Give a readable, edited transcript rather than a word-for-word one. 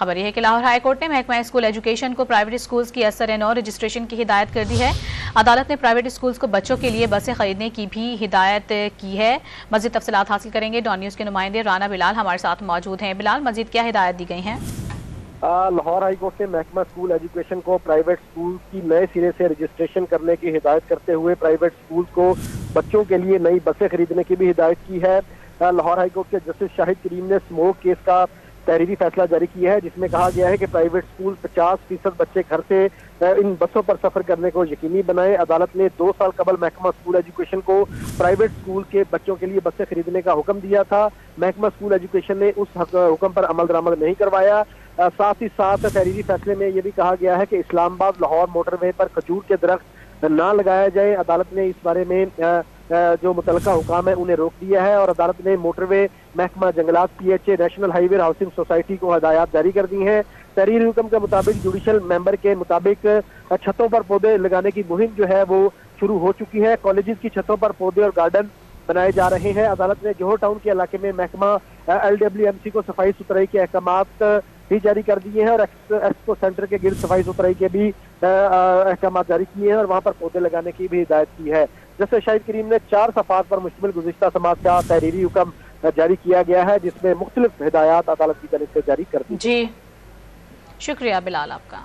خبر یہ ہے کہ لاہور ہائی کورٹ نے محکمہ اسکول ایجوکیشن کو پرائیویٹ اسکولز کی اثر نو رجسٹریشن کی ہدایت کر دی ہے۔ عدالت نے پرائیویٹ اسکولز کو بچوں کے لیے بسیں خریدنے کی بھی ہدایت کی ہے۔ مزید تفصیلات حاصل کریں گے۔ ڈان نیوز کے نمائندے رانا بلال ہمارے ساتھ موجود ہیں۔ بلال، مزید کیا ہدایت دی گئی ہیں؟ لاہور ہائی کورٹ نے محکمہ اسکول ایجوکیشن کو پرائیویٹ اسکول کی نئے سرے سے رجسٹریشن کرنے کی ہدایت کرتے ہوئے پرائیویٹ اسکولز کو بچوں کے لیے نئی بسیں خریدنے کی بھی ہدایت کی ہے۔ لاہور ہائی کورٹ کے جسٹس شاہد کریم نے اسموک کیس کا تحریری فیصلہ جاری کیا ہے، جس میں کہا گیا ہے کہ پرائیویٹ اسکول 50% بچے گھر سے ان بسوں پر سفر کرنے کو یقینی بنائے۔ عدالت نے 2 سال قبل محکمہ اسکول ایجوکیشن کو پرائیویٹ اسکول کے بچوں کے لیے بسیں خریدنے کا حکم دیا تھا۔ محکمہ اسکول ایجوکیشن نے اس حکم پر عمل درآمد نہیں کروایا۔ ساتھ ہی ساتھ تحریری فیصلے میں یہ بھی کہا گیا ہے کہ اسلام آباد لاہور موٹر وے پر کھجور کے درخت نہ لگایا جائے۔ عدالت نے اس بارے میں جو متعلقہ حکام ہے انہیں روک دیا ہے، اور عدالت نے موٹر وے محکمہ جنگلات PHA نیشنل ہائی وے ہاؤسنگ سوسائٹی کو ہدایات جاری کر دی ہیں۔ تحریری حکم کے مطابق جوڈیشل ممبر کے مطابق چھتوں پر پودے لگانے کی مہم جو ہے وہ شروع ہو چکی ہے۔ کالجز کی چھتوں پر پودے اور گارڈن بنائے جا رہے ہیں۔ عدالت نے جوہر ٹاؤن کے علاقے میں محکمہ LWMC کو صفائی ستھرائی کے احکامات بھی جاری کر دیے ہیں، اور ایکسپو سینٹر کے گرد صفائی ستھرائی کے بھی احکامات جاری کیے ہیں، اور وہاں پر پودے لگانے کی بھی ہدایت کی ہے۔ جسٹس شاہد کریم نے 4 صفحات پر مشتمل گزشتہ سماعت کا تحریری حکم جاری کیا گیا ہے، جس میں مختلف ہدایات عدالت کی جانب سے جاری کر دی۔ جی، شکریہ بلال آپ کا۔